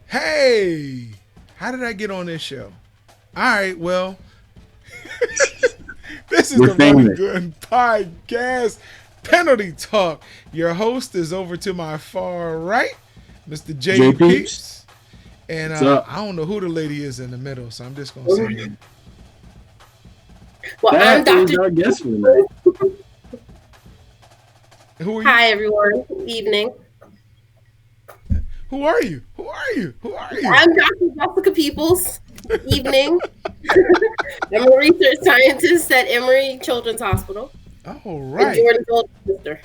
Hey, how did I get on this show? All right, well, this is We're the Running famous. Gun Podcast Penalty Talk. Your host is over to my far right, Mr. J J Peeps, Peeps. And what's up? I don't know who the lady is in the middle, so I'm just going to say it. Well, I'm That is Dr. our guest for the night. Who are you? Hi, everyone. Evening. Who are you? Who are you? Who are you? I'm Dr. Jessica Peoples. Evening. I'm a research scientist at Emory Children's Hospital. All And right. Jordan's older sister.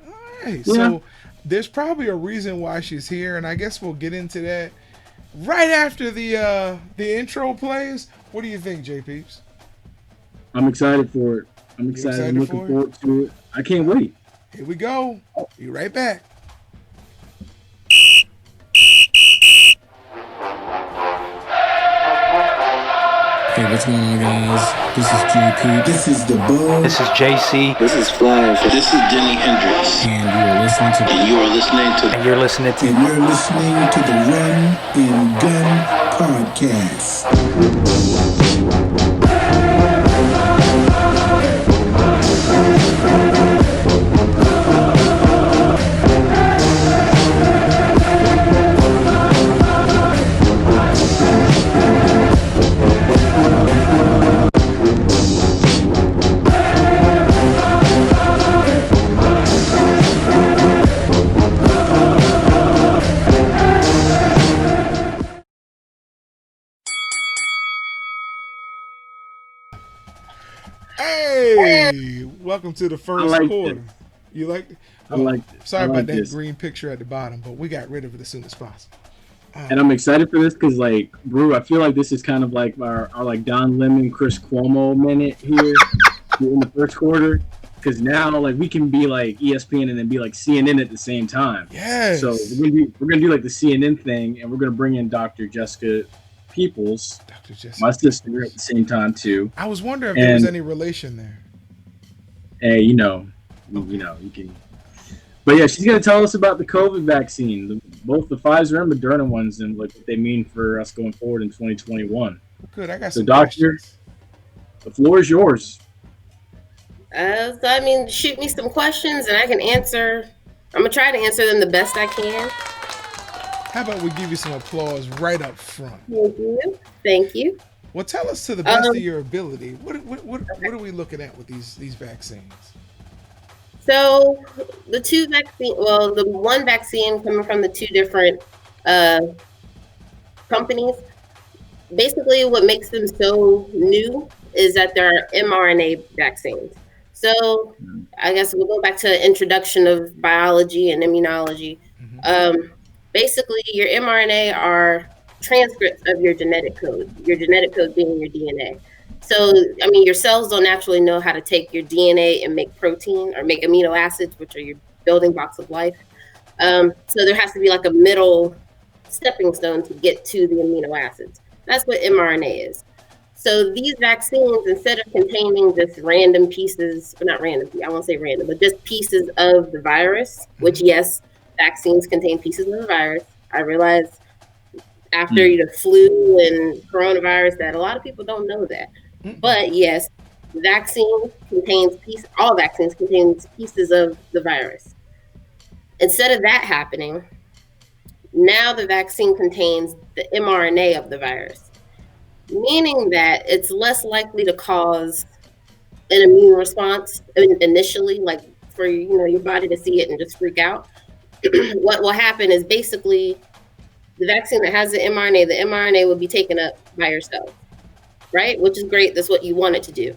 All right. Yeah. So there's probably a reason why she's here, and I guess we'll get into that right after the intro plays. What do you think, J Peeps? I'm excited for it. I'm excited. I'm looking forward to it. I can't wait. Here we go. Be right back. Hey, what's going on, guys? This is JP. This is the Bug. This is JC. This is Flash. This is Denny Hendricks. And you are listening to And you are listening to And you're listening to And you're listening to the Run and Gun Podcast. Hey, welcome to the first like quarter. this. You like? I like this. Sorry I about like that this. green picture at the bottom, but we got rid of it as soon as possible. And I'm excited for this because, like, Brew, I feel like this is kind of like our like Don Lemon, Chris Cuomo minute here in the first quarter. Because now, like, we can be like ESPN and then be like CNN at the same time. Yes. So we're gonna do like the CNN thing, and we're gonna bring in Dr. Jessica Peoples, Dr. Jessica. my sister, at the same time too. I was wondering if there was And- any relation there. Hey, you can. But yeah, she's gonna tell us about the COVID vaccine, both the Pfizer and Moderna ones, and like what they mean for us going forward in 2021. Good. I got So, some Doctor- questions. The floor is yours. Shoot me some questions and I can answer. I'm going to try to answer them the best I can. How about we give you some applause right up front? Thank you. Thank you. Well, tell us to the best of your ability. What are we looking at with these vaccines? So the one vaccine coming from the two different companies, basically what makes them so new is that they're mRNA vaccines. So I guess we'll go back to the introduction of biology and immunology. Basically, your mRNA are transcripts of your genetic code being your DNA. So, I mean, your cells don't naturally know how to take your DNA and make protein or make amino acids, which are your building blocks of life. So there has to be like a middle stepping stone to get to the amino acids. That's what mRNA is. So these vaccines, instead of containing just random pieces, or not random, I won't say random, but just pieces of the virus, which yes, vaccines contain pieces of the virus. I realize after the flu and coronavirus that a lot of people don't know that. But yes, all vaccines contains pieces of the virus. Instead of that happening, now the vaccine contains the mRNA of the virus, meaning that it's less likely to cause an immune response initially, like for your body to see it and just freak out. What will happen is basically the vaccine that has the mRNA will be taken up by your cells, right? Which is great. That's what you want it to do.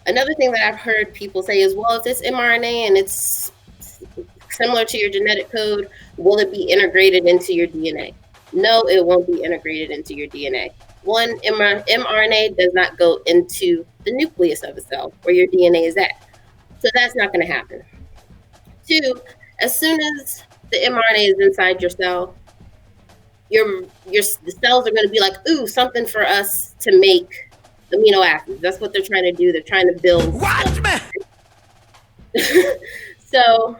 Another thing that I've heard people say is, well, if it's mRNA and it's similar to your genetic code, will it be integrated into your DNA? No, it won't be integrated into your DNA. One, mRNA does not go into the nucleus of a cell where your DNA is at. So that's not going to happen. Two, as soon as the mRNA is inside your cell, the cells are going to be like, ooh, something for us to make amino acids. That's what they're trying to do. They're trying to build. Watch me. So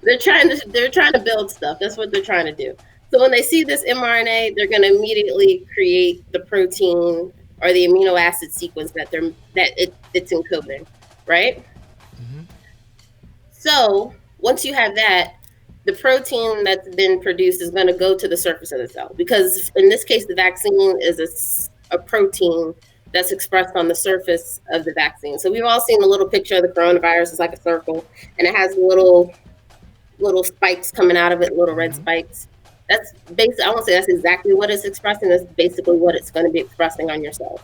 They're trying to build stuff. That's what they're trying to do. So when they see this mRNA, they're going to immediately create the protein or the amino acid sequence it's encoding, right? Mm-hmm. So once you have that, the protein that's been produced is going to go to the surface of the cell, because in this case, the vaccine is a protein that's expressed on the surface of the vaccine. So we've all seen a little picture of the coronavirus. It's like a circle, and it has little spikes coming out of it, little red spikes. That's basically, I won't say that's exactly what it's expressing. That's basically what it's going to be expressing on your cells.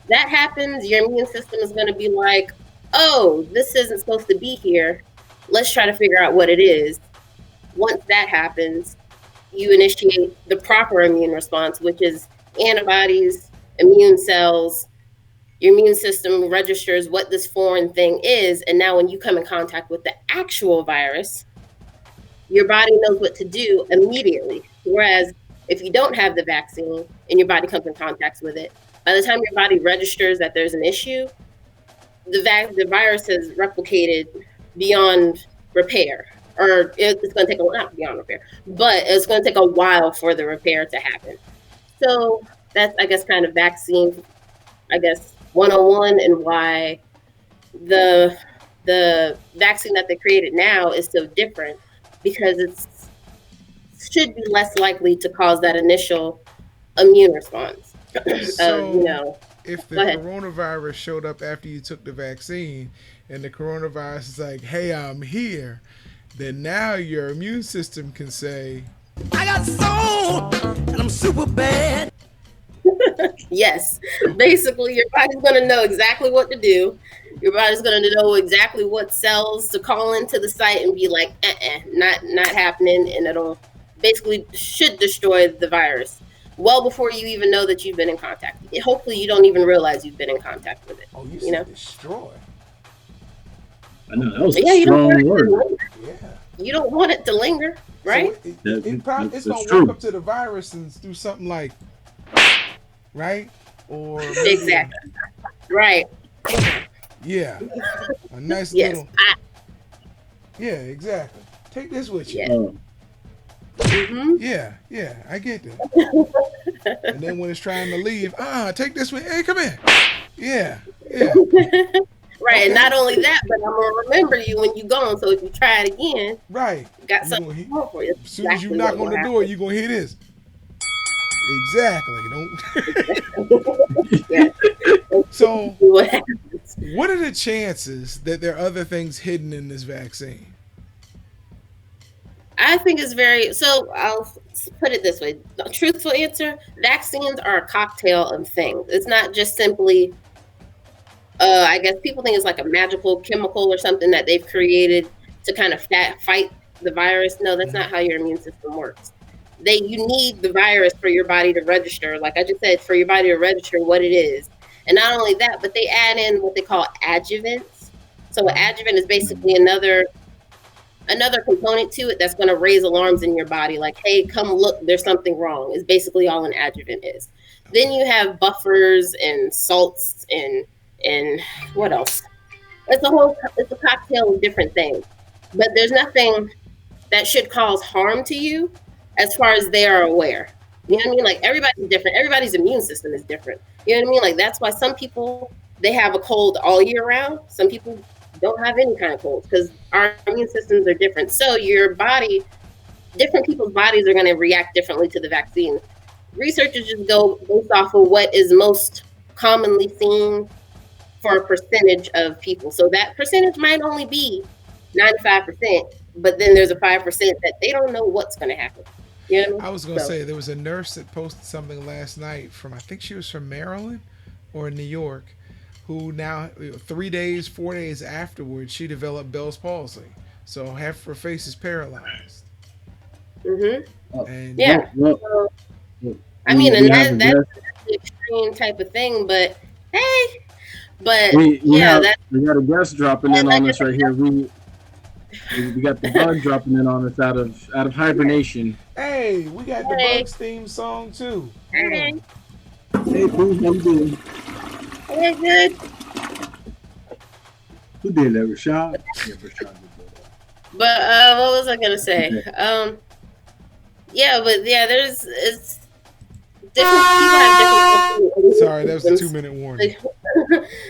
That happens, your immune system is going to be like, oh, this isn't supposed to be here. Let's try to figure out what it is. Once that happens, you initiate the proper immune response, which is antibodies, immune cells. Your immune system registers what this foreign thing is. And now when you come in contact with the actual virus, your body knows what to do immediately. Whereas if you don't have the vaccine and your body comes in contact with it, by the time your body registers that there's an issue, the virus has replicated beyond repair. Or it's going to take not beyond repair, but it's going to take a while for the repair to happen. So that's, I guess, kind of vaccine, 101, and why the vaccine that they created now is so different, because it should be less likely to cause that initial immune response. So, if the coronavirus showed up after you took the vaccine, and the coronavirus is like, "Hey, I'm here," then now your immune system can say, I got soul and I'm super bad. Yes. Basically, your body's going to know exactly what to do. Your body's going to know exactly what cells to call into the site and be like, not happening. And it'll basically should destroy the virus well before you even know that you've been in contact. Hopefully, you don't even realize you've been in contact with it. Oh, you said destroy. I know, that was a strong word. Yeah. You don't want it to linger, right? So it's going to true. walk up to the virus and do something like, right? Or exactly. Right. Yeah. A nice yes. little. Yeah, exactly. Take this with you. Yeah. Mm-hmm. Yeah, I get that. And then when it's trying to leave, take this with. Hey, come here. Yeah. Right, Okay. and not only that, but I'm gonna remember you when you're gone. So if you try it again, right, got something more for you. As soon as you knock on the door, you're gonna hear this. Exactly. Don't. So, what are the chances that there are other things hidden in this vaccine? I think it's very. So I'll put it this way: the truthful answer: vaccines are a cocktail of things. It's not just simply. I guess people think it's like a magical chemical or something that they've created to kind of fight the virus. No, that's not how your immune system works. You need the virus for your body to register. Like I just said, for your body to register what it is. And not only that, but they add in what they call adjuvants. So an adjuvant is basically another component to it that's going to raise alarms in your body. Like, hey, come look, there's something wrong. Is basically all an adjuvant is. Then you have buffers and salts and what else? It's a cocktail of different things, but there's nothing that should cause harm to you as far as they are aware. You know what I mean? Like everybody's different. Everybody's immune system is different. You know what I mean? Like that's why some people, they have a cold all year round. Some people don't have any kind of cold because our immune systems are different. So your body, different people's bodies are going to react differently to the vaccine. Researchers just go based off of what is most commonly seen for a percentage of people. So that percentage might only be 95%, but then there's a 5% that they don't know what's going to happen. You know what I mean? I was going to say, there was a nurse that posted something last night I think she was from Maryland or New York, who now 4 days afterwards, she developed Bell's palsy. So half her face is paralyzed. Mm-hmm. And yeah. I mean, and that's an extreme type of thing, but hey, we got a guest dropping in on us right here. We got the bug dropping in on us out of hibernation. Hey, we got the Bugs theme song too. Hey, Bruce, how you doing? Hey, good. Who did that? Rashad? Yeah, Rashad did that. But what was I gonna say? Yeah, but yeah, there's it's different people have different Sorry, that was a systems. 2-minute warning.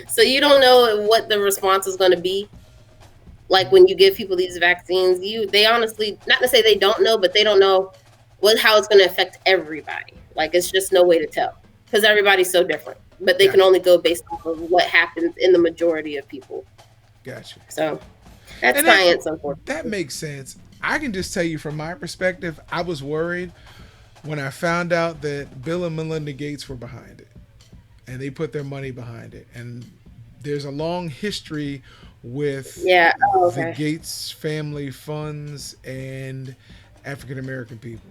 So you don't know what the response is going to be. Like when you give people these vaccines, they honestly, not to say they don't know, but they don't know how it's going to affect everybody. Like it's just no way to tell because everybody's so different. But they can Gotcha. only go based off of what happens in the majority of people. Gotcha. So that's And science, unfortunately. that makes sense. I can just tell you from my perspective, I was worried when I found out that Bill and Melinda Gates were behind it, and they put their money behind it. And there's a long history with Yeah. Oh, the okay. Gates family funds and African American people.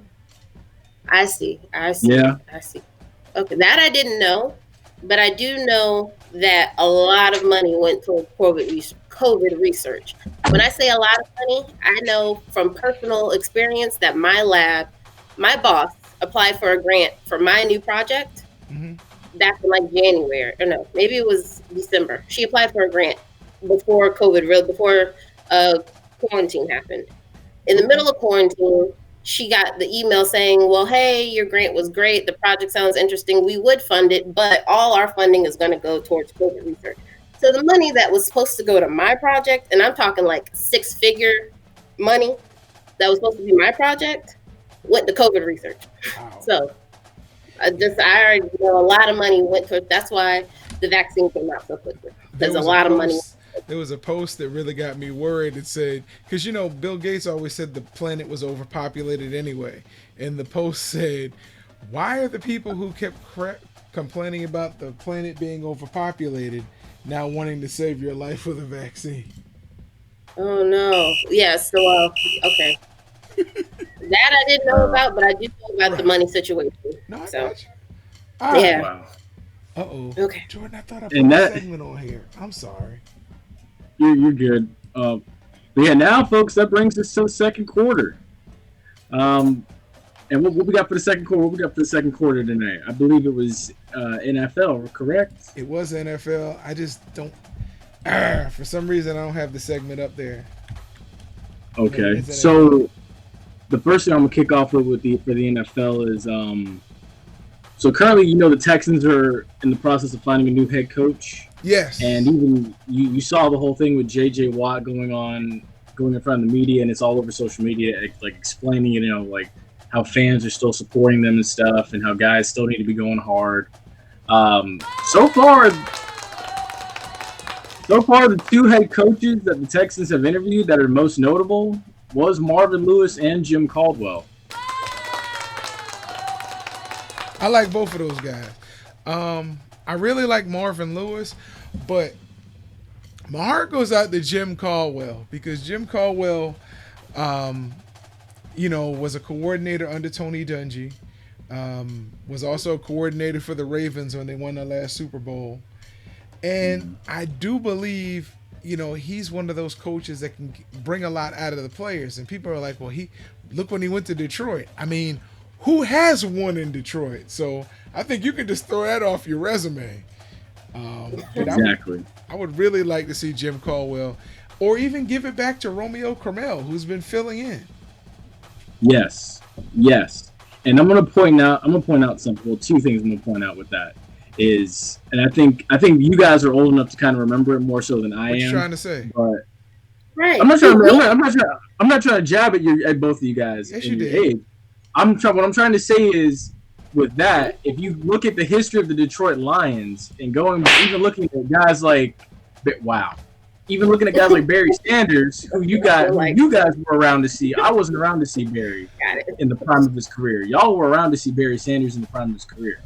I see. I see. Yeah. I see. Okay, that I didn't know, but I do know that a lot of money went toward COVID research. When I say a lot of money, I know from personal experience that my boss, applied for a grant for my new project Mm-hmm. back in like January, or no, maybe it was December. She applied for a grant before before quarantine happened. In the middle of quarantine, she got the email saying, well, hey, your grant was great. The project sounds interesting. We would fund it, but all our funding is going to go towards COVID research. So the money that was supposed to go to my project, and I'm talking like 6-figure money that was supposed to be my project, went to COVID research. Wow. So I already know a lot of money went towards, that's why the vaccine came out so quickly. There's a lot of money. There was a post that really got me worried. It said, because Bill Gates always said the planet was overpopulated anyway. And the post said, why are the people who kept complaining about the planet being overpopulated now wanting to save your life with a vaccine? Oh no. Yeah, so okay. That I didn't know about, but I do know about the money situation. No, I So got you. All right. yeah. Wow. Uh-oh. Okay. Jordan, I thought I put And a that- segment on here. I'm sorry. You're good. But yeah, now, folks, that brings us to the second quarter. And what we got for the second quarter? What we got for the second quarter tonight? I believe it was NFL, correct? It was NFL. I just don't. For some reason, I don't have the segment up there. Okay. It's So the first thing I'm gonna kick off with for the NFL is so currently, the Texans are in the process of finding a new head coach. Yes. And even you saw the whole thing with J.J. Watt going in front of the media, and it's all over social media, like explaining, like how fans are still supporting them and stuff, and how guys still need to be going hard. So far, the two head coaches that the Texans have interviewed that are most notable was Marvin Lewis and Jim Caldwell. I like both of those guys. I really like Marvin Lewis, but my heart goes out to Jim Caldwell because Jim Caldwell, was a coordinator under Tony Dungy. Was also a coordinator for the Ravens when they won their last Super Bowl. And I do believe, he's one of those coaches that can bring a lot out of the players. And people are like, well, look when he went to Detroit. I mean, who has won in Detroit? So I think you can just throw that off your resume. But Exactly. I would really like to see Jim Caldwell, or even give it back to Romeo Crennel, who's been filling in. Yes. And I'm gonna point out something. Well, two things I'm gonna point out with that is, and I think you guys are old enough to kind of remember it more so than I What you am. trying to say? But Right. I'm not trying to jab at both of you guys. Yes, in you your did. age. What I'm trying to say is, with that, if you look at the history of the Detroit Lions and even looking at guys like, even looking at guys like Barry Sanders, who you guys were around to see. I wasn't around to see Barry in the prime of his career. Y'all were around to see Barry Sanders in the prime of his career.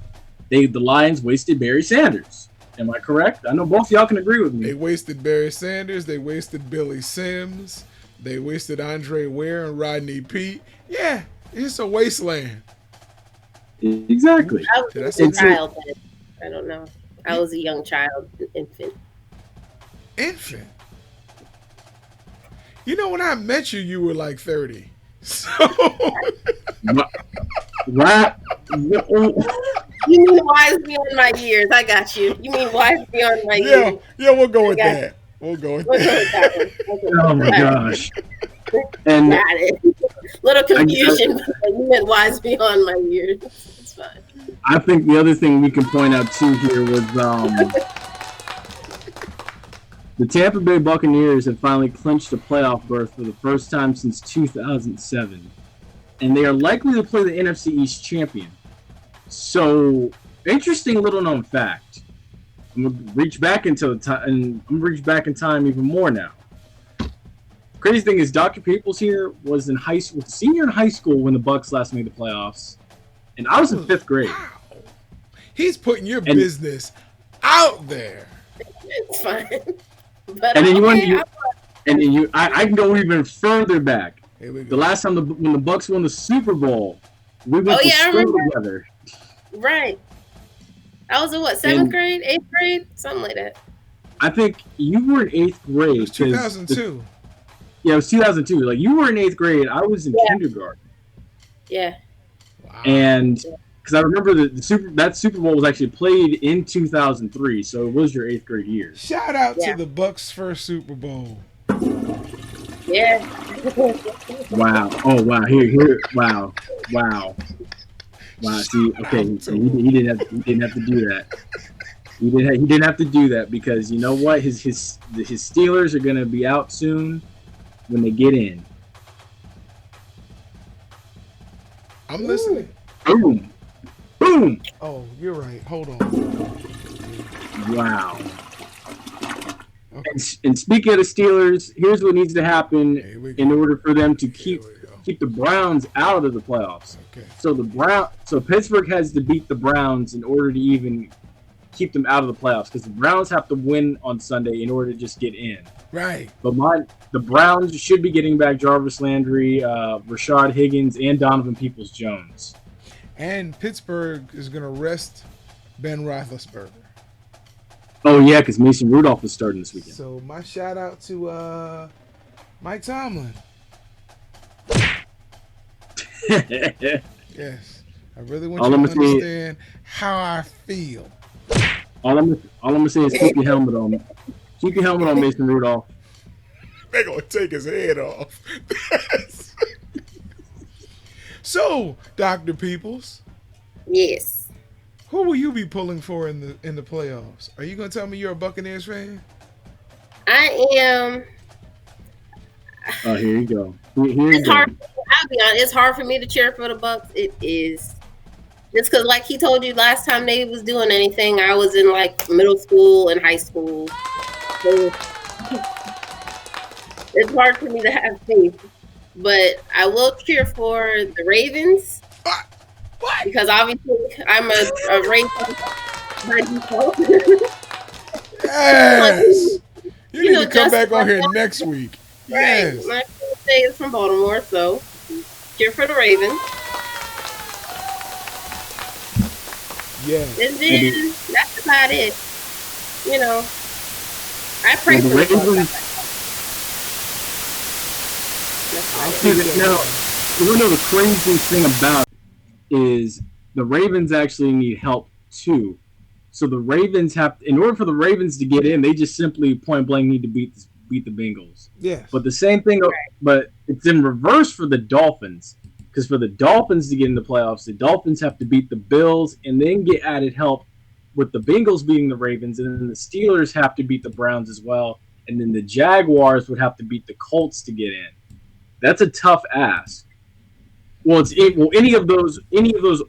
The Lions wasted Barry Sanders. Am I correct? I know both of y'all can agree with me. They wasted Barry Sanders. They wasted Billy Sims. They wasted Andre Ware and Rodney Peete. Yeah, it's a wasteland. Exactly. I was a child then. I don't know. I was a young child, infant. Infant. When I met you, you were like 30. So. Right. You mean wise beyond my years? I got you. You mean wise beyond my years? Yeah, we'll go with that. We'll go with that. Oh my gosh. And Got it. Little confusion, but you meant wise beyond my years. It's fine. I think the other thing we can point out too here was the Tampa Bay Buccaneers have finally clinched a playoff berth for the first time since 2007, and they are likely to play the NFC East champion. So, interesting little known fact. I'm gonna reach back into time, and I'm gonna reach back in time even more now. Crazy thing is, Dr. Peoples here was in high school, senior in high school when the Bucs last made the playoffs, and I was in 5th grade. Wow. He's putting your business out there. It's fine. But And then I can go even further back. Here we The go. last time when the Bucs won the Super Bowl, we went to I school remember. together. Right. I was in what, 7th grade, 8th grade, something like that. I think you were in 8th grade. It was 2002. Yeah, it was 2002. Like you were in 8th grade, I was in kindergarten, Yeah. Wow. and because I remember that Super Bowl was actually played in 2003, so it was your 8th grade year. Shout out Yeah. to the Bucks' first Super Bowl. Yeah. Wow! Oh wow! Here! Wow! See, okay, he didn't have to do that. He didn't have to do that because you know what? His Steelers are gonna be out soon when they get in. I'm listening. Boom! Boom! Oh, you're right. Hold on. Wow. Okay. And speaking of the Steelers, here's what needs to happen Here we go. in order for them to Here keep we go. the Browns out of the playoffs. Okay. So Pittsburgh has to beat the Browns in order to even keep them out of the playoffs because the Browns have to win on Sunday in order to just get in. Right. But the Browns should be getting back Jarvis Landry, Rashad Higgins, and Donovan Peoples-Jones. And Pittsburgh is going to rest Ben Roethlisberger. Oh yeah, because Mason Rudolph is starting this weekend. So my shout out to Mike Tomlin. Yes. I really want All you I'm to gonna say- understand how I feel. all I'm gonna say is keep your helmet on. Keep your helmet on, Mason Rudolph. They're going to take his head off. So, Dr. Peoples, Yes. who will you be pulling for in the playoffs? Are you going to tell me you're a Buccaneers fan? I am. Oh, here you go. Here you It's go. hard. I'll be honest. It's hard for me to cheer for the Bucks. It is. Just because, like he told you last time they was doing anything, I was in like middle school and high school. So it's hard for me to have faith. But I will cheer for the Ravens What? because obviously I'm a Ravens by default. Yes. You need know, to come just back on like here that. next week. Right. Yes. My fiance is from Baltimore, so cheer for the Ravens. Yes. And then that's about it. You know, I pray Well, for the the Bucks. Ravens- That's about it. Now, you know the crazy thing about it is the Ravens actually need help too. So the Ravens in order for the Ravens to get in, they just simply point blank need to beat the Bengals. Yes. But the same thing, but it's in reverse for the Dolphins. Because for the Dolphins to get in the playoffs, the Dolphins have to beat the Bills and then get added help with the Bengals beating the Ravens, and then the Steelers have to beat the Browns as well, and then the Jaguars would have to beat the Colts to get in. That's a tough ask. Well, any of those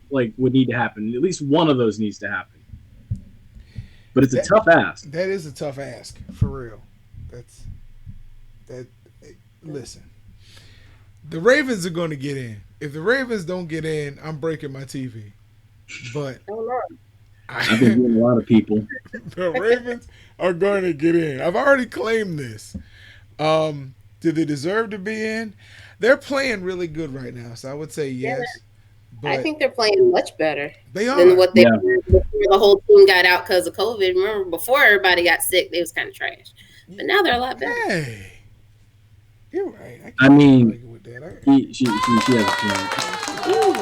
like would need to happen. At least one of those needs to happen. But it's a tough ask. That is a tough ask, for real. Listen. The Ravens are going to get in. If the Ravens don't get in, I'm breaking my TV. But Oh, Lord. I've been hearing a lot of people. the Ravens are going to get in. I've already claimed this. Do they deserve to be in? They're playing really good right now, so I would say yes. But I think they're playing much better they are. than what they Yeah. were before the whole team got out because of COVID. Remember, before everybody got sick, they was kind of trash. But now they're a lot better. Hey, you're right. I mean, argue with that. she has a point. Ooh.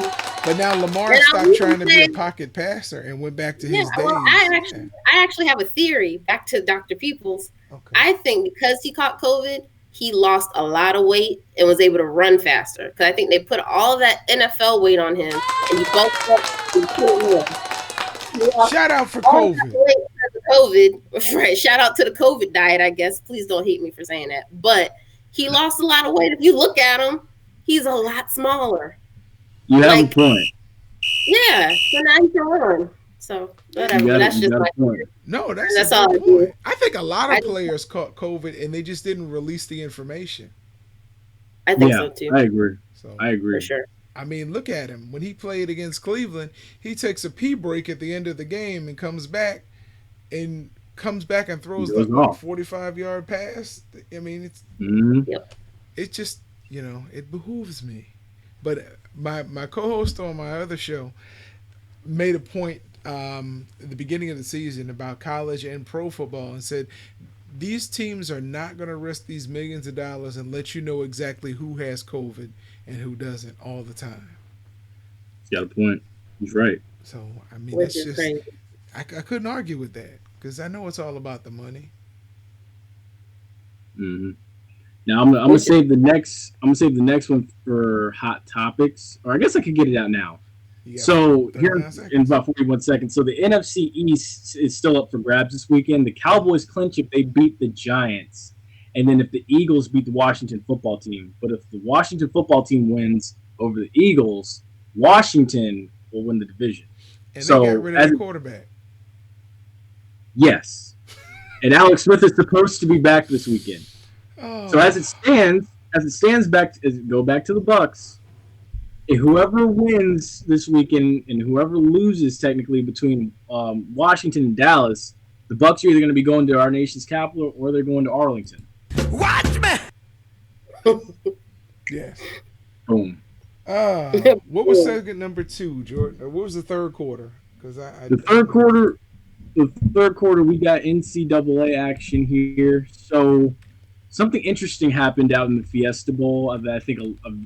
But now Lamar And I stopped will trying to be say- a pocket passer and went back to Yeah, his days. well, I actually have a theory. Back to Dr. Peoples. Okay. I think because he caught COVID, he lost a lot of weight and was able to run faster. Because I think they put all of that NFL weight on him, and he bulked up and couldn't run. He lost Shout out for all that COVID. weight because of COVID. Right. Shout out to the COVID diet, I guess. Please don't hate me for saying that. But he lost a lot of weight. If you look at him, he's a lot smaller. You have a Like, point. yeah. So now he can run. So whatever. You But got, that's you just got my a point. No, that's That's a all good I do. point. I think a lot I of just- players caught COVID and they just didn't release the information. I think Yeah, so too. I agree. So I agree. For sure. I mean, look at him. When he played against Cleveland, he takes a pee break at the end of the game and comes back and throws Goes the off. 45-yard pass. I mean, Mhm. it just, it behooves me. But my co-host on my other show made a point at the beginning of the season about college and pro football and said these teams are not going to risk these millions of dollars and let you know exactly who has COVID and who doesn't all the time. He's got a point. He's right. So, I mean, Which that's is just, crazy. I couldn't argue with that because I know it's all about the money. Hmm. Now I'm gonna save the next. I'm gonna save the next one for hot topics, or I guess I could get it out now. You got So 39 here in seconds. about 41 seconds. So the NFC East is still up for grabs this weekend. The Cowboys clinch if they beat the Giants, and then if the Eagles beat the Washington football team. But if the Washington football team wins over the Eagles, Washington will win the division. And so they got rid of as- their quarterback. Yes, and Alex Smith is supposed to be back this weekend. Oh, So as it stands, go back to the Bucks. And whoever wins this weekend and whoever loses technically between Washington and Dallas, the Bucks are either going to be going to our nation's capital or they're going to Arlington. Watch me. yes. Boom. What was segment number 2, Jordan? Or what was the third quarter? Because The third quarter, we got NCAA action here. So something interesting happened out in the Fiesta Bowl that I think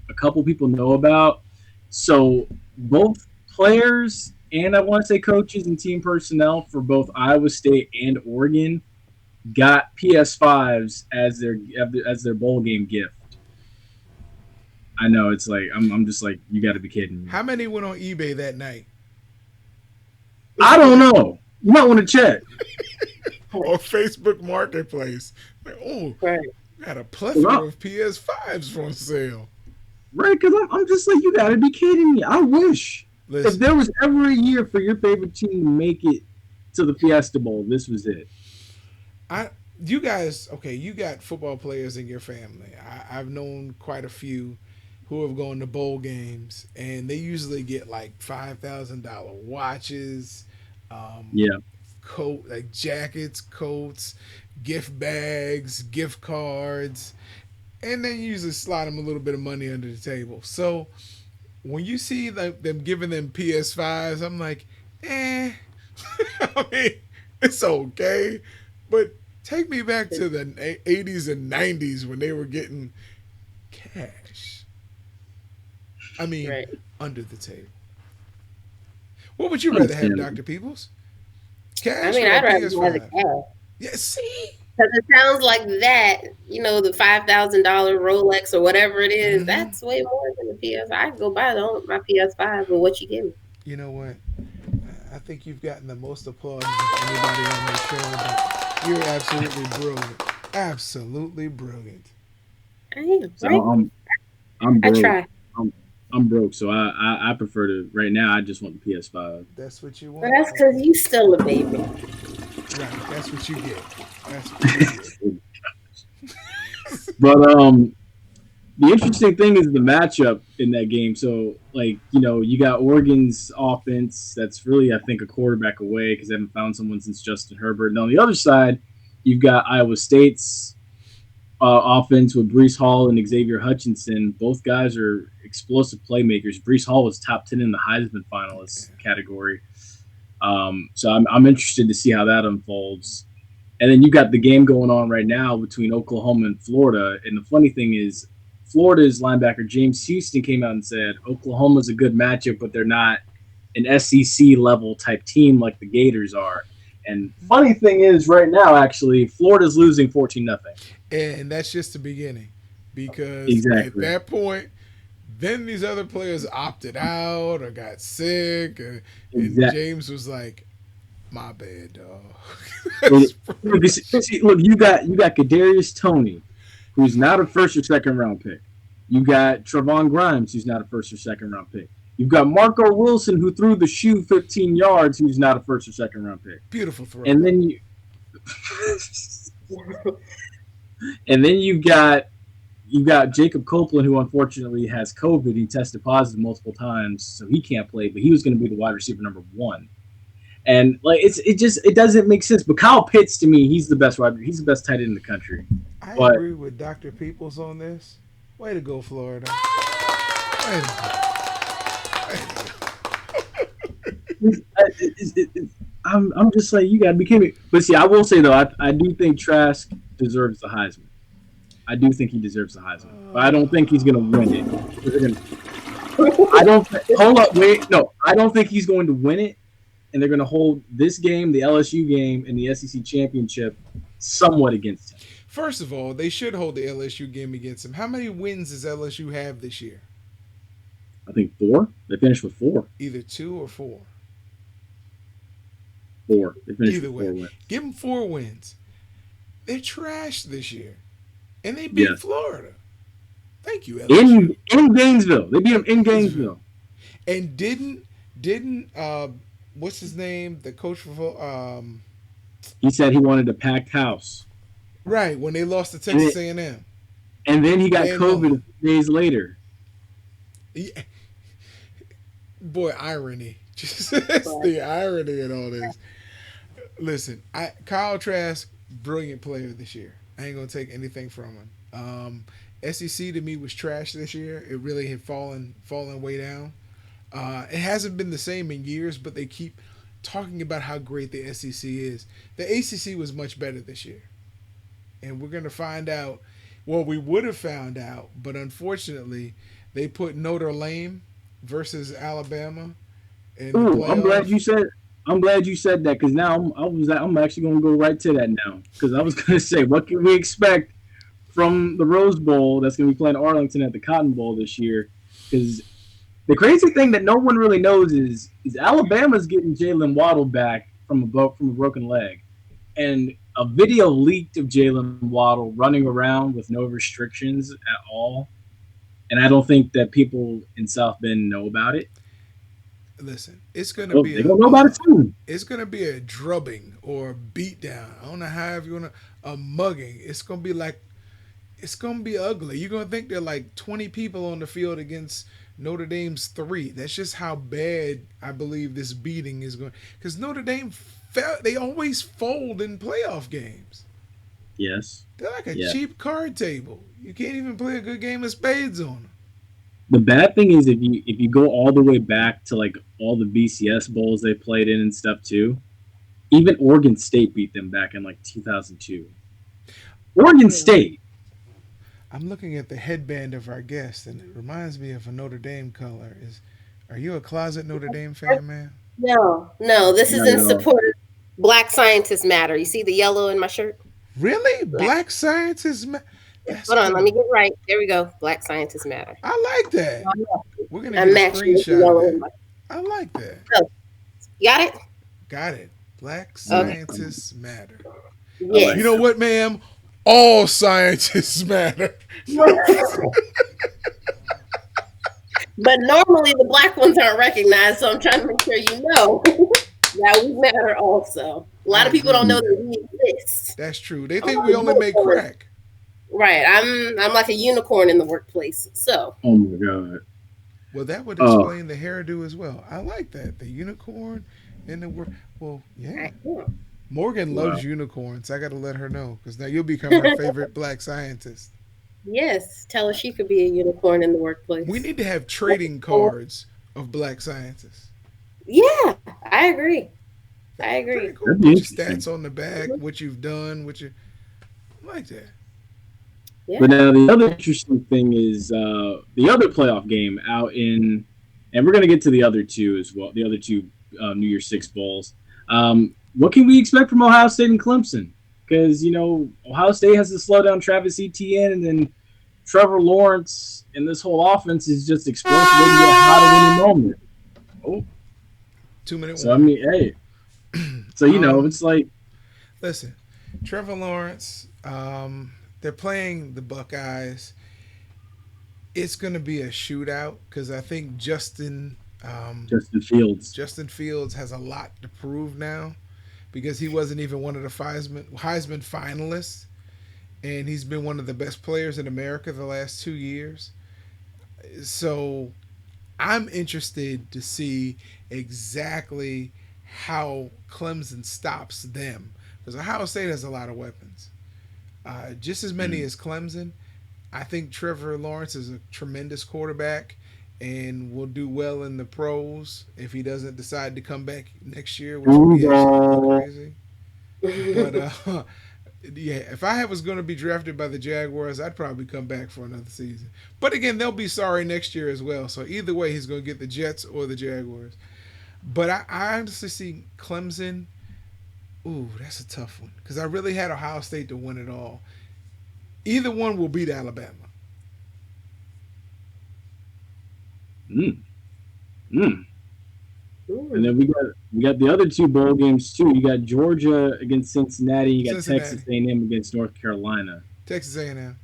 a couple people know about. So both players and I want to say coaches and team personnel for both Iowa State and Oregon got PS5s as their bowl game gift. I know it's like I'm just like, you got to be kidding me. How many went on eBay that night? I don't know. You might want to check. Or Facebook Marketplace? Like, oh, Right. got a plethora of PS5s on sale. Right, because I'm just like, you got to be kidding me. I wish. If Listen, there was ever a year for your favorite team to make it to the Fiesta Bowl, this was it. you guys, okay, you got football players in your family. I've known quite a few who have gone to bowl games, and they usually get like $5,000 watches, Yeah. coat, like jackets, coats, gift bags, gift cards, and then usually slide them a little bit of money under the table. So when you see them giving them PS5s, I'm like, I mean, it's okay, but take me back to the 80s and 90s when they were getting cash. I mean, Right. under the table. What would you rather have, Understandable. Dr. Peoples? I Cash mean, or I'd a rather have PS5? the cash. Yeah, see? Because it sounds like that, the $5,000 Rolex or whatever it is, Mhm. that's way more than the PS. I could go buy my PS5 with what you give me. You know what? I think you've gotten the most applause of anybody on this show, but you're absolutely brilliant. Absolutely brilliant. I am, So right? I'm I broke. try. I'm broke, so I prefer to right now. I just want the PS5. That's what you But want. that's because you still a baby. Right. That's what you get. That's what you get. But the interesting thing is the matchup in that game. So you got Oregon's offense that's really I think a quarterback away because they haven't found someone since Justin Herbert. And on the other side, you've got Iowa State's offense with Brees Hall and Xavier Hutchinson. Both guys are explosive playmakers. Brees Hall was top 10 in the Heisman finalist category. So I'm interested to see how that unfolds. And then you got the game going on right now between Oklahoma and Florida. And the funny thing is, Florida's linebacker James Houston came out and said Oklahoma's a good matchup, but they're not an SEC level type team like the Gators are. And funny thing is, right now, actually, Florida's losing 14-0. And that's just the beginning, because at Exactly. that point, then these other players opted out or got sick, and Exactly. James was like, "My bad, dog." Look, look, you got Kadarius Toney, who's not a first or second round pick. You got Trevon Grimes, who's not a first or second round pick. You've got Marco Wilson, who threw the shoe 15 yards, who's not a first or second round pick. Beautiful throw. And then you got Jacob Copeland, who unfortunately has COVID. He tested positive multiple times, so he can't play. But he was going to be the wide receiver number 1. And like it doesn't make sense. But Kyle Pitts, to me, he's the best tight end in the country. I But agree with Dr. Peoples on this. Way to go, Florida. Way to go. I'm just like, you gotta be kidding me. But see, I will say though, I do think Trask deserves the Heisman. I do think he deserves the Heisman, but I don't think he's gonna win it. I don't. Hold up, wait, no, I don't think he's going to win it, and they're gonna hold this game, the LSU game, and the SEC championship somewhat against him. First of all, they should hold the LSU game against him. How many wins does LSU have this year? I think 4. They finished with 4. Either 2 or 4. 4. They finished Either with 4 way, wins. give them 4 wins. They're trash this year, and they beat Yes. Florida. Thank you, LSU. In Gainesville, they beat them in Gainesville. And didn't what's his name? The coach for He said he wanted a packed house, right when they lost to Texas A&M. and then he got And, COVID a few days later. Yeah. Boy, irony. Just the irony in all this. Listen, Kyle Trask, brilliant player this year. I ain't gonna take anything from him. SEC to me was trash this year. It really had fallen way down. It hasn't been the same in years, but they keep talking about how great the SEC is. The ACC was much better this year, and we're gonna find out. Well, we would have found out, but unfortunately, they put Notre Dame versus Alabama. Ooh, I'm glad you said that, because now I'm actually going to go right to that now, because I was going to say, what can we expect from the Rose Bowl that's going to be playing Arlington at the Cotton Bowl this year? Because the crazy thing that no one really knows is Alabama's getting Jalen Waddle back from a broken leg, and a video leaked of Jalen Waddle running around with no restrictions at all, and I don't think that people in South Bend know about it. Listen, it's gonna be they don't know about it too. It's gonna be a drubbing or a beatdown. I don't know how you wanna a mugging. It's gonna be ugly. You're gonna think there are like 20 people on the field against Notre Dame's 3. That's just how bad I believe this beating is going. Because Notre Dame, they always fold in playoff games. Yes. They're like a cheap card table. You can't even play a good game of spades on them. The bad thing is if you go all the way back to like all the BCS bowls they played in and stuff too, even Oregon State beat them back in like 2002. Oregon State. I'm looking at the headband of our guest, and it reminds me of a Notre Dame color. Are you a closet Notre Dame fan, man? No. This is in support of Black Scientists Matter. You see the yellow in my shirt? Really? Black Scientists Matter? Hold on, let me get right. There we go. Black Scientists Matter. I like that. We're going to get a screenshot of that. I like that. So, you got it? Got it. Black Scientists Matter. Yes. You know what, ma'am? All scientists matter. But normally the black ones aren't recognized, so I'm trying to make sure you know that we matter also. A lot of people don't know that we exist. That's true. They think we only make crack. Right. I'm like a unicorn in the workplace. So. Oh my God. Well, that would explain the hairdo as well. I like that. The unicorn in the work. Well, yeah. Morgan loves unicorns. I got to let her know, because now you'll become her favorite black scientist. Yes. Tell her she could be a unicorn in the workplace. We need to have trading cards of black scientists. Yeah, I agree. Cool. Put your stats on the back, what you've done, I like that. Yeah. But now the other interesting thing is the other playoff game out in, and we're going to get to the other two as well, the other two New Year's Six bowls. what can we expect from Ohio State and Clemson? Because Ohio State has to slow down Travis Etienne, and then Trevor Lawrence and this whole offense is just explosive. They can get hot at any moment. Oh, 2 minute so I warning. mean, hey, so it's like, Listen, Trevor Lawrence. They're playing the Buckeyes. It's going to be a shootout because I think Fields. Justin Fields has a lot to prove now because he wasn't even one of the Heisman finalists, and he's been one of the best players in America the last 2 years. So I'm interested to see exactly how Clemson stops them because Ohio State has a lot of weapons, just as many as Clemson. I think Trevor Lawrence is a tremendous quarterback and will do well in the pros if he doesn't decide to come back next year, which would be absolutely crazy. But yeah, if I was going to be drafted by the Jaguars, I'd probably come back for another season. But again, they'll be sorry next year as well. So either way, he's going to get the Jets or the Jaguars. But I honestly see Clemson. Ooh, that's a tough one because I really had Ohio State to win it all. Either one will beat Alabama. And then we got the other two bowl games too. You got Georgia against Cincinnati. You got Texas A&M against North Carolina. Texas A&M.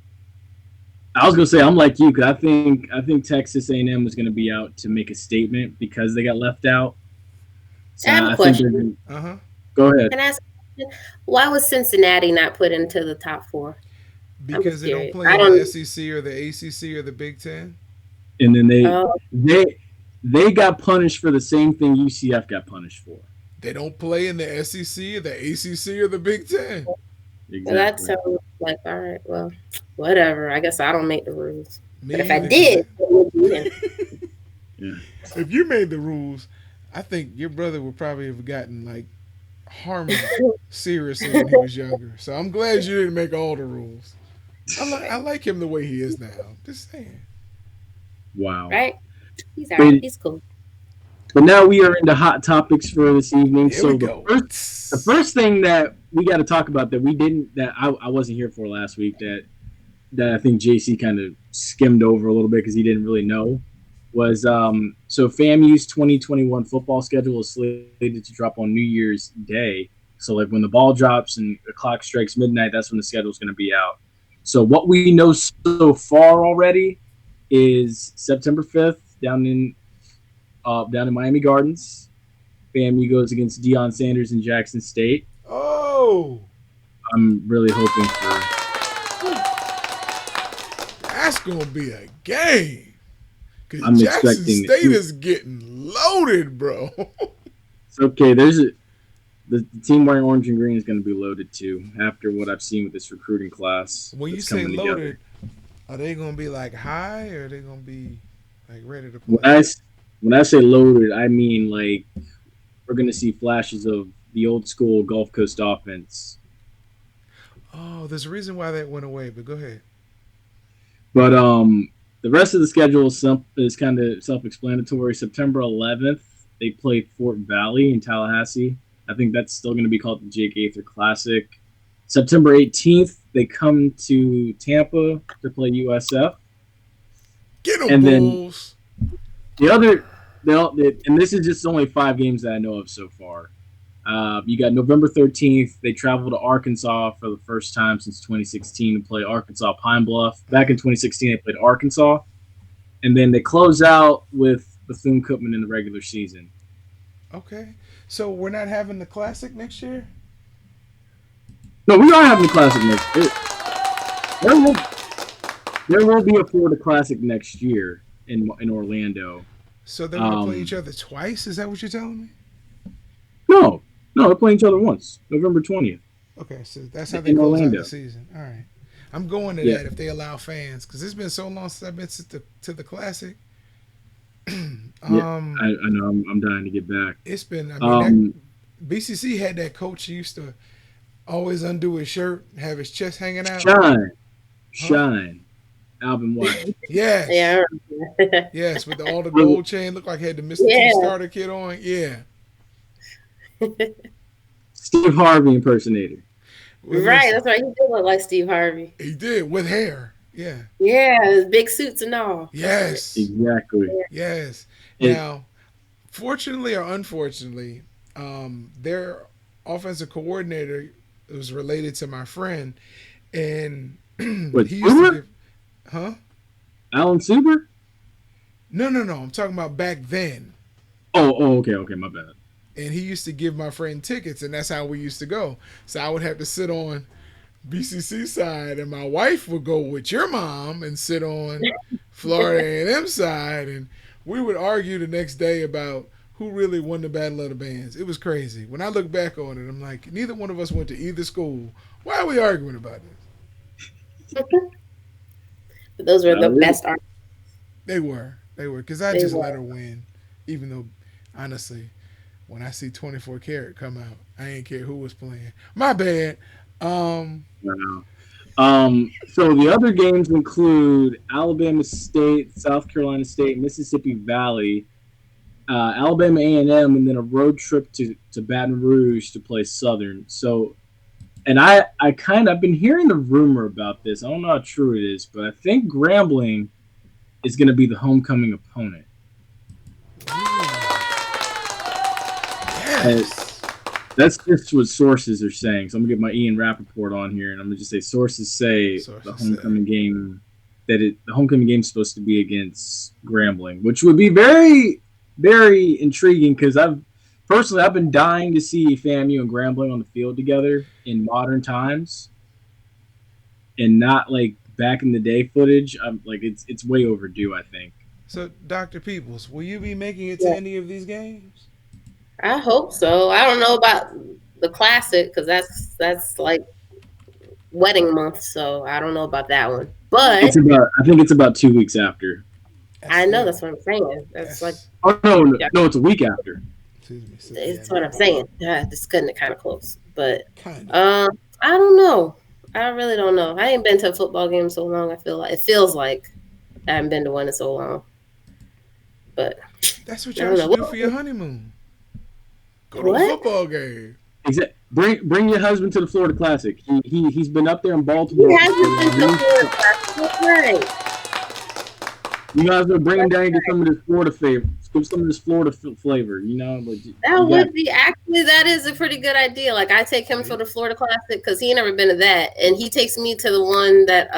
I was gonna say I'm like you because I think Texas A&M was gonna be out to make a statement because they got left out. So I have a question. Go ahead. Can I ask a question? Why was Cincinnati not put into the top 4? Because they don't play in the SEC or the ACC or the Big Ten. And then they got punished for the same thing UCF got punished for. They don't play in the SEC, the ACC, or the Big Ten. Exactly. Well, that sounds like, all right, well, whatever. I guess I don't make the rules. But if I did, it would be yeah. If you made the rules, I think your brother would probably have gotten like harmed seriously when he was younger. So I'm glad you didn't make all the rules. I like him the way he is now. Just saying. Wow. Right? He's all right. He's cool. But now we are into hot topics for this evening. Here so we go. go. The first thing that we got to talk about that I wasn't here for last week that I think JC kind of skimmed over a little bit because he didn't really know was so FAMU's 2021 football schedule is slated to drop on New Year's Day. So like when the ball drops and the clock strikes midnight, that's when the schedule is going to be out. So what we know so far already is September 5th down in Miami Gardens. FAMU goes against Deion Sanders and Jackson State. Oh, I'm really hoping for. That's gonna be a game. I'm Jackson expecting State is getting loaded, bro. It's okay. The team wearing orange and green is going to be loaded too. After what I've seen with this recruiting class, when you say loaded, are they going to be like high, or are they going to be like ready to play? When I say loaded, I mean like we're going to see flashes of the old school Gulf Coast offense. Oh, there's a reason why that went away, but go ahead. But the rest of the schedule is kind of self-explanatory. September 11th, they play Fort Valley in Tallahassee. I think that's still going to be called the Jake Aether Classic. September 18th, they come to Tampa to play USF. Get them, Bulls. And this is just only 5 games that I know of so far. You got November 13th. They travel to Arkansas for the first time since 2016 to play Arkansas Pine Bluff. Back in 2016, they played Arkansas. And then they close out with Bethune-Cookman in the regular season. Okay. So we're not having the Classic next year? No, we are having the Classic next year. There will be a Florida Classic next year in Orlando. So they're going to play each other twice? Is that what you're telling me? No, they're playing each other once, November 20th. Okay, so that's how they close out the season. All right. I'm going to that if they allow fans, because it's been so long since I've been to the Classic. I know. I'm dying to get back. It's been. I mean, BCC had that coach who used to always undo his shirt, have his chest hanging out. Shine, Alvin White. Yes. Yeah. Yes, with all the gold chain, looked like he had the Mr. T starter kit on. Yeah. Steve Harvey impersonator. Well, Right, listen, that's right. He did look like Steve Harvey. he did with hair. Yeah. Yeah, his big suits and all. That's right. Yes. Exactly. Yes. It, Now, fortunately or unfortunately, their offensive coordinator was related to my friend, and what, he used to Suber? give, huh? Alan Suber? No. I'm talking about back then. Okay, my bad. And he used to give my friend tickets, and that's how we used to go. So I would have to sit on BCC side, and my wife would go with your mom and sit on Florida A&M side, and we would argue the next day about who really won the Battle of the Bands. It was crazy. When I look back on it, I'm like, neither one of us went to either school. Why are we arguing about this? But those were the Really? best art. They were, because I They just were. let her win, even though, honestly, when I see 24 Karat come out, I ain't care who was playing. My bad. Wow. So the other games include Alabama State, South Carolina State, Mississippi Valley, Alabama A&M, and then a road trip to Baton Rouge to play Southern. So, and I've been hearing the rumor about this. I don't know how true it is, but I think Grambling is going to be the homecoming opponent. And Yes. that's just what sources are saying. So I'm gonna get my Ian Rappaport on here, and I'm gonna just say sources say Sources the homecoming game the homecoming game is supposed to be against Grambling, which would be very, very intriguing because I've been dying to see FAMU and Grambling on the field together in modern times, and not like back in the day footage. I'm like it's way overdue. I think. So, Dr. Peoples, will you be making it to Yeah. any of these games? I hope so. I don't know about the classic because that's like wedding month, so I don't know about that one. But I think it's about 2 weeks after. I know that's what I'm saying. That's like Oh no, it's a week after. Excuse me. So, it's what I'm saying. Yeah, just cutting it kind of close. But Kind of. I don't know. I really don't know. I ain't been to a football game so long. It feels like I haven't been to one in so long. But That's what I y'all don't should know. do for your honeymoon. Go to a What? football game. Bring your husband to the Florida Classic. He's been up there in Baltimore. He hasn't been to Florida. That's right. You guys are bringing down to some of this Florida flavor. Some of this Florida flavor. You know, like That would be actually that is a pretty good idea. Like I take him for the Florida Classic because he ain't never been to that, and he takes me to the one that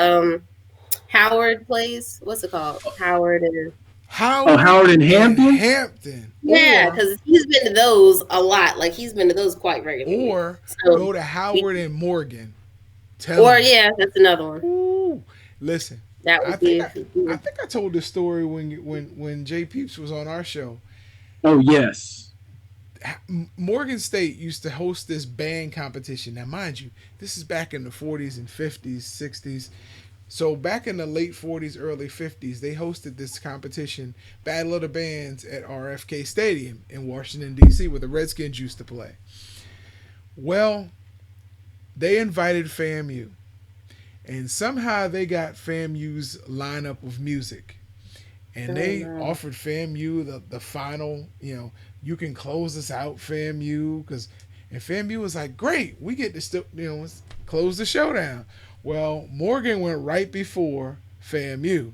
Howard plays. What's it called? Howard and Howard and Hampton. Hampton. yeah, because he's been to those a lot. Like he's been to those quite regularly. Or So- go to Howard and Morgan. Or him. yeah, that's another one. Ooh. Listen, That I would be. think I told this story when Jay Peeps was on our show. Oh yes. Morgan State used to host this band competition. Now, mind you, this is back in the 40s and 50s, 60s. So back in the late 40s, early 50s, they hosted this competition, Battle of the Bands, at RFK Stadium in Washington, D.C., where the Redskins used to play. Well, they invited FAMU, and somehow they got FAMU's lineup of music. And they offered FAMU the final, you can close us out, FAMU, and FAMU was like, great, we get to still, close the show down. Well, Morgan went right before FAMU,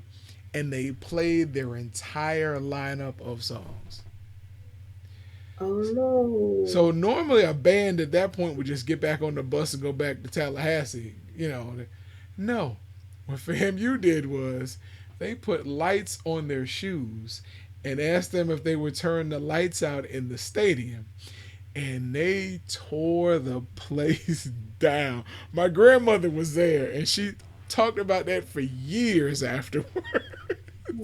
and they played their entire lineup of songs. Oh no! So normally a band at that point would just get back on the bus and go back to Tallahassee. No, what FAMU did was they put lights on their shoes and asked them if they would turn the lights out in the stadium. And they tore the place down. My grandmother was there, and she talked about that for years afterward.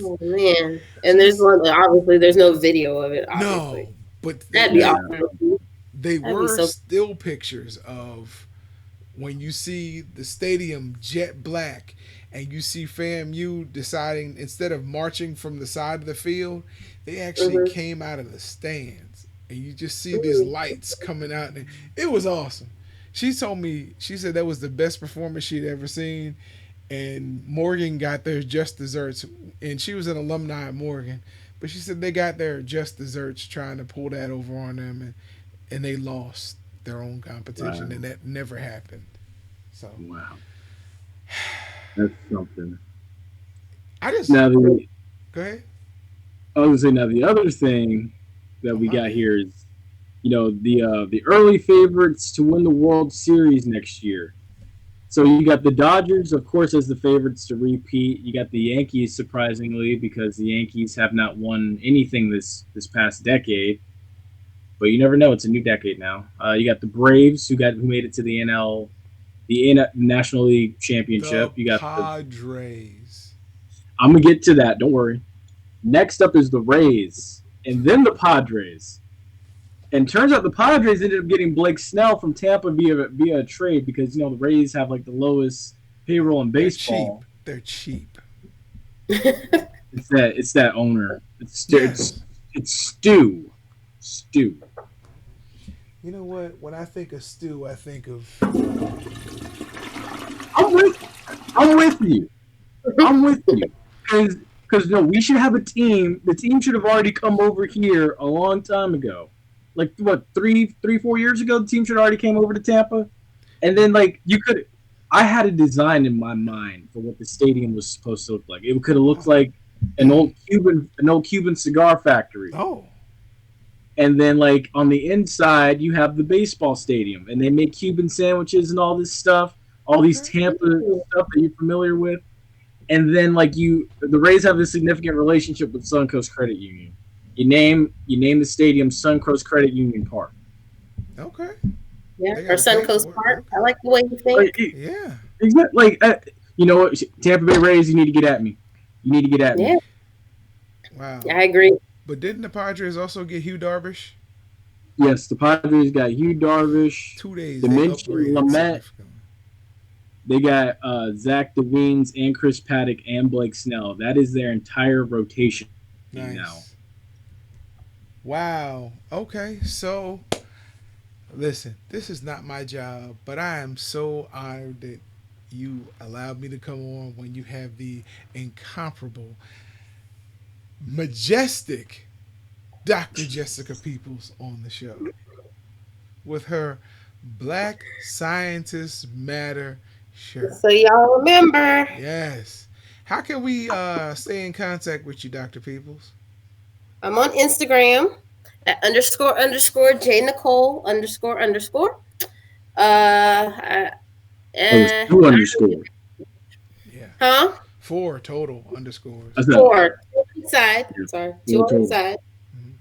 Oh man! And there's one. Obviously, there's no video of it. Obviously. No, but That'd be awesome. they That'd were be so- still pictures of when you see the stadium jet black and you see FAMU deciding instead of marching from the side of the field, they actually came out of the stands. And you just see these lights coming out. And it was awesome. She told me, she said that was the best performance she'd ever seen. And Morgan got their just desserts. And she was an alumni at Morgan. But she said they got their just desserts trying to pull that over on them. And they lost. their own competition, Wow. and that never happened. So Wow. That's something. I just Now the go ahead. I was gonna say now the other thing that Oh we my got bad. here is the early favorites to win the World Series next year. So you got the Dodgers, of course, as the favorites to repeat. You got the Yankees, surprisingly, because the Yankees have not won anything this past decade. But you never know; it's a new decade now. You got the Braves, who made it to the National League The Championship. You got the Padres. I'm gonna get to that. Don't worry. Next up is the Rays, and then the Padres. And turns out the Padres ended up getting Blake Snell from Tampa via a trade because the Rays have like the lowest payroll in They're cheap. baseball. They're cheap. It's that owner. Yes. It's Stu. Stu. You know what? When I think of stew, I think of I'm with you. I'm with you. Because no, we should have a team. The team should have already come over here a long time ago. Like what, 4 years ago, the team should have already came over to Tampa. And then like you could I had a design in my mind for what the stadium was supposed to look like. It could have looked like an old Cuban cigar factory. oh And then like on the inside you have the baseball stadium and they make Cuban sandwiches and all this stuff, all these okay. Tampa stuff that you're familiar with. And then like the Rays have a significant relationship with Suncoast Credit Union. You name the stadium Suncoast Credit Union Park. Okay. Yeah, They or got to pay Suncoast for it. Park. Okay. I like the way you Like, think. Yeah. exactly. Like you know what, Tampa Bay Rays, you need to get at me. You need to get at Yeah, me. Wow. I agree. But didn't the Padres also get Hugh Darvish? Yes, the Padres got Hugh Darvish, 2 days they Dimension upgraded Lamet. significantly. They got Zach Devines and Chris Paddock and Blake Snell. That is their entire rotation now. Nice. Wow. Okay. So, listen, this is not my job, but I am so honored that you allowed me to come on when you have the incomparable, majestic Dr. Jessica Peoples on the show with her Black Scientists Matter shirt. So y'all remember, Yes. How can we stay in contact with you, Dr. Peoples? I'm on Instagram at __ J Nicole __. I, Oh, it's uh, two underscore. Yeah. huh? 4 total underscores. That's not 4, 2 on the side. Yeah. Sorry, 2 Yeah, on the total. side. Mhm.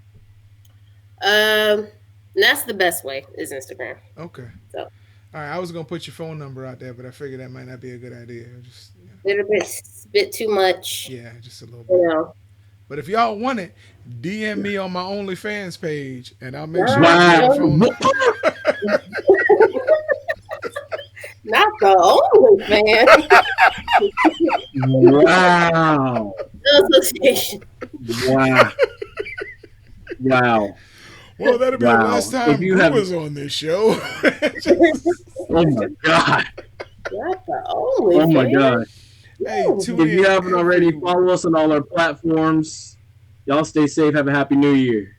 And that's the best way is Instagram. Okay. So All right. I was gonna put your phone number out there, but I figured that might not be a good idea. Just little bit too much, yeah, just a little you bit. know. But if y'all want it, DM me on my OnlyFans page, and I'll make sure Wow. I get Wow. your phone number. Not the only fan. Wow. Association. Wow. Wow. Well, that'll be the Wow. last time If you Boo have- was on this show. Oh my god. Not the only Oh my fan. god. Hey, tune If in you haven't already, every- follow us on all our platforms. Y'all stay safe. Have a happy new year.